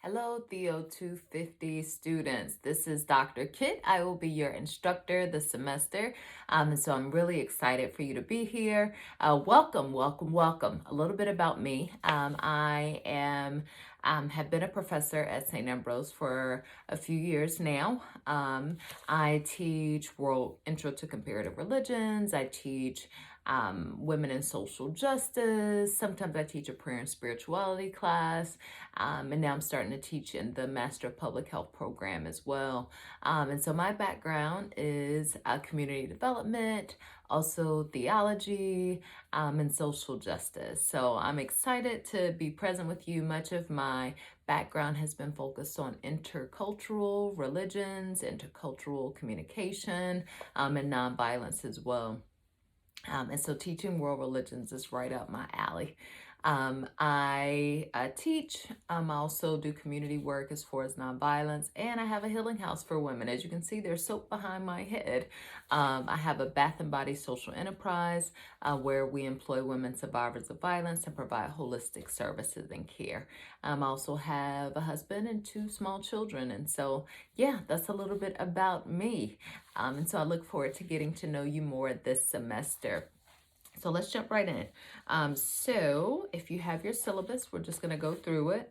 Hello, Theo 250 students. This is Dr. Kit. I will be your instructor this semester. And so I'm really excited for you to be here. Welcome, welcome, welcome. A little bit about me. Have been a professor at St. Ambrose for a few years now. I teach World Intro to Comparative Religions. I teach women in social justice. Sometimes I teach a prayer and spirituality class. And now I'm starting to teach in the Master of Public Health program as well. And so my background is community development, also theology, and social justice. So I'm excited to be present with you. Much of my background has been focused on intercultural religions, intercultural communication, and nonviolence as well. And so teaching world religions is right up my alley. I teach, I also do community work as far as nonviolence, and I have a healing house for women. As you can see, there's soap behind my head. I have a Bath and Body social enterprise where we employ women survivors of violence and provide holistic services and care. I also have a husband and two small children. And so, yeah, that's a little bit about me. And so I look forward to getting to know you more this semester. So let's jump right in. So if you have your syllabus, we're just going to go through it.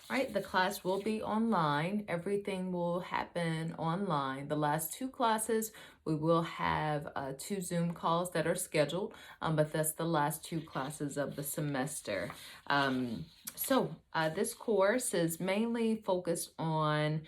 Right, the class will be online. Everything will happen online. The last two classes, we will have 2 Zoom calls that are scheduled, but that's the last 2 classes of the semester. This course is mainly focused on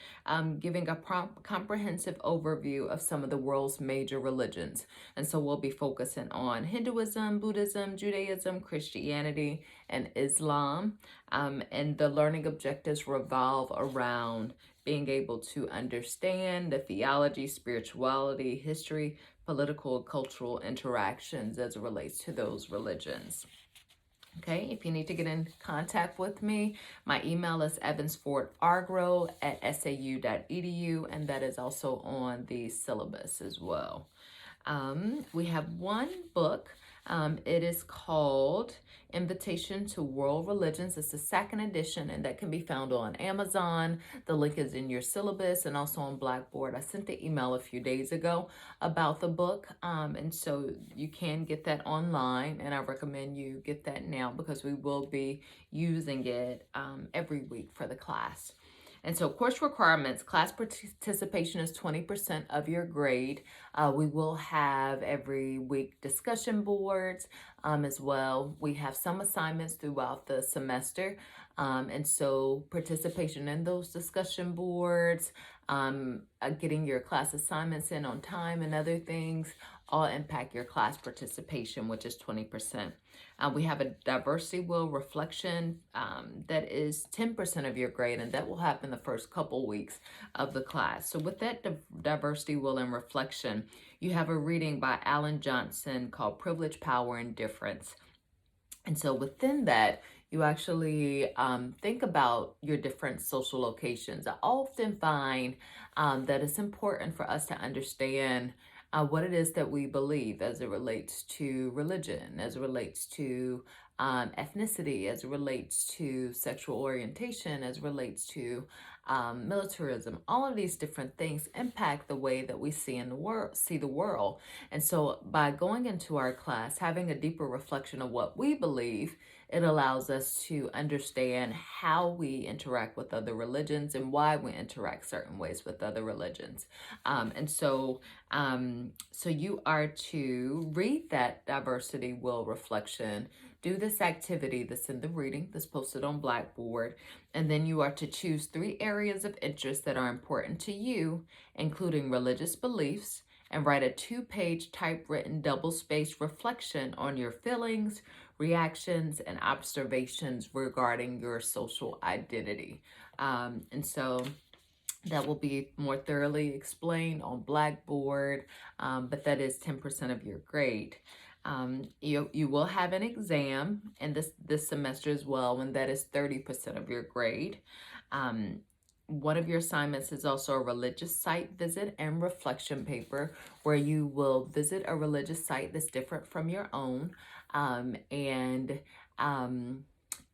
giving a comprehensive overview of some of the world's major religions. And so we'll be focusing on Hinduism, Buddhism, Judaism, Christianity, and Islam. And the learning objectives revolve around being able to understand the theology, spirituality, history, political, cultural interactions as it relates to those religions. Okay, if you need to get in contact with me, my email is evansfordargro@sau.edu, and that is also on the syllabus as well. We have one book. It is called Invitation to World Religions. It's the second edition, and that can be found on Amazon. The link is in your syllabus and also on Blackboard. I sent the email a few days ago about the book, and so you can get that online, and I recommend you get that now because we will be using it every week for the class. And so course requirements, class participation is 20% of your grade. We will have every week discussion boards as well. We have some assignments throughout the semester. And so participation in those discussion boards, getting your class assignments in on time and other things all impact your class participation, which is 20%. We have a diversity wheel reflection that is 10% of your grade, and that will happen the first couple weeks of the class. So with that diversity wheel and reflection, you have a reading by Alan Johnson called Privilege, Power, and Difference. And so within that, you actually think about your different social locations. I often find that it's important for us to understand what it is that we believe as it relates to religion, as it relates to ethnicity, as it relates to sexual orientation, as it relates to militarism. All of these different things impact the way that we see the world. And so by going into our class, having a deeper reflection of what we believe, it allows us to understand how we interact with other religions and why we interact certain ways with other religions. So you are to read that diversity will reflection, do this activity that's in the reading that's posted on Blackboard, and then you are to choose 3 areas of interest that are important to you, including religious beliefs, and write a 2-page typewritten double-spaced reflection on your feelings, reactions, and observations regarding your social identity. And so that will be more thoroughly explained on Blackboard, but that is 10% of your grade. You will have an exam in this semester as well, and that is 30% of your grade. One of your assignments is also a religious site visit and reflection paper, where you will visit a religious site that's different from your own, and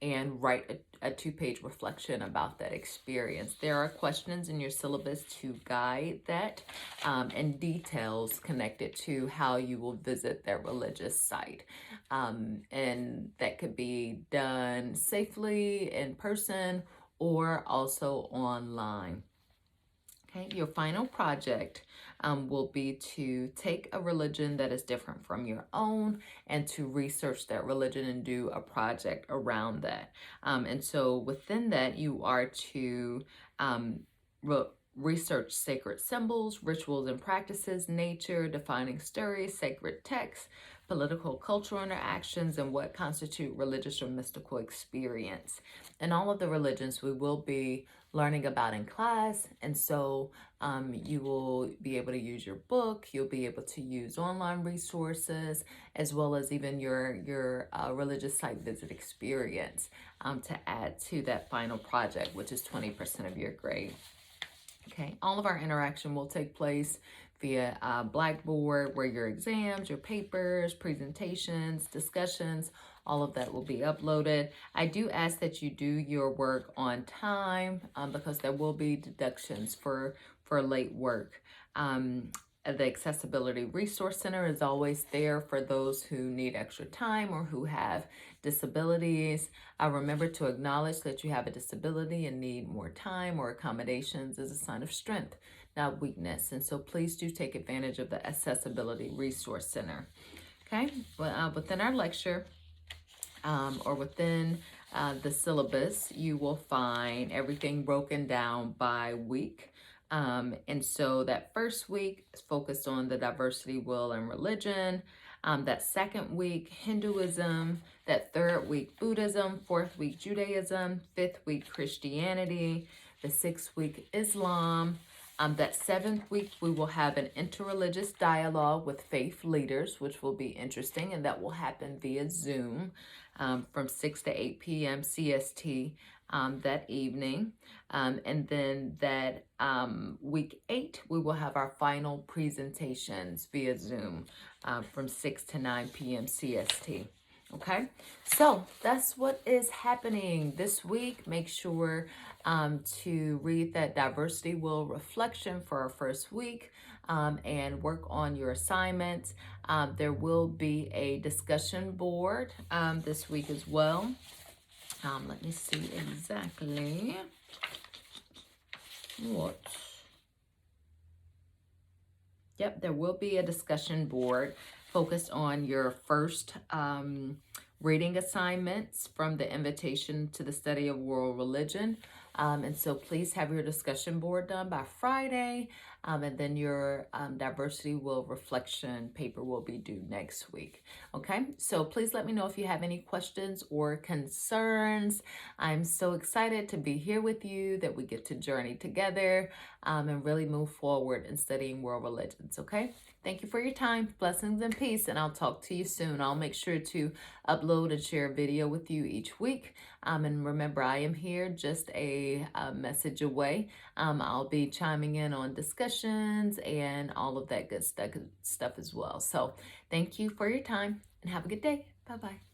and write a two-page reflection about that experience. There are questions in your syllabus to guide that, and details connected to how you will visit that religious site. And that could be done safely in person or also online. Okay, your final project will be to take a religion that is different from your own and to research that religion and do a project around that. And so within that, you are to research sacred symbols, rituals and practices, nature, defining stories, sacred texts, political, cultural interactions, and what constitute religious or mystical experience. And all of the religions we will be learning about in class, and so you will be able to use your book, you'll be able to use online resources, as well as even your religious site visit experience to add to that final project, which is 20% of your grade. Okay, all of our interaction will take place via Blackboard, where your exams, your papers, presentations, discussions, all of that will be uploaded. I do ask that you do your work on time because there will be deductions for late work. The Accessibility Resource Center is always there for those who need extra time or who have disabilities. Remember to acknowledge that you have a disability and need more time or accommodations as a sign of strength, not weakness. And so please do take advantage of the Accessibility Resource Center. Okay, well, within our lecture or within the syllabus, you will find everything broken down by week. And so that first week is focused on the diversity, will, and religion. That second week, Hinduism. That third week, Buddhism. Fourth week, Judaism. Fifth week, Christianity. The sixth week, Islam. That seventh week, we will have an interreligious dialogue with faith leaders, which will be interesting, and that will happen via Zoom from 6 to 8 p.m. CST that evening. And then that week 8, we will have our final presentations via Zoom from 6 to 9 p.m. CST. Okay, so that's what is happening this week. Make sure to read that diversity will reflection for our first week and work on your assignments. There will be a discussion board this week as well. Let me see exactly what. Yep, there will be a discussion board focused on your first reading assignments from the Invitation to the Study of World Religion. And so please have your discussion board done by Friday. And then your diversity will reflection paper will be due next week. Okay, so please let me know if you have any questions or concerns. I'm so excited to be here with you, that we get to journey together and really move forward in studying world religions. Okay, thank you for your time. Blessings and peace, and I'll talk to you soon. I'll make sure to upload and share a video with you each week. And remember, I am here just a message away. I'll be chiming in on discussions and all of that good stuff as well. So thank you for your time and have a good day. Bye-bye.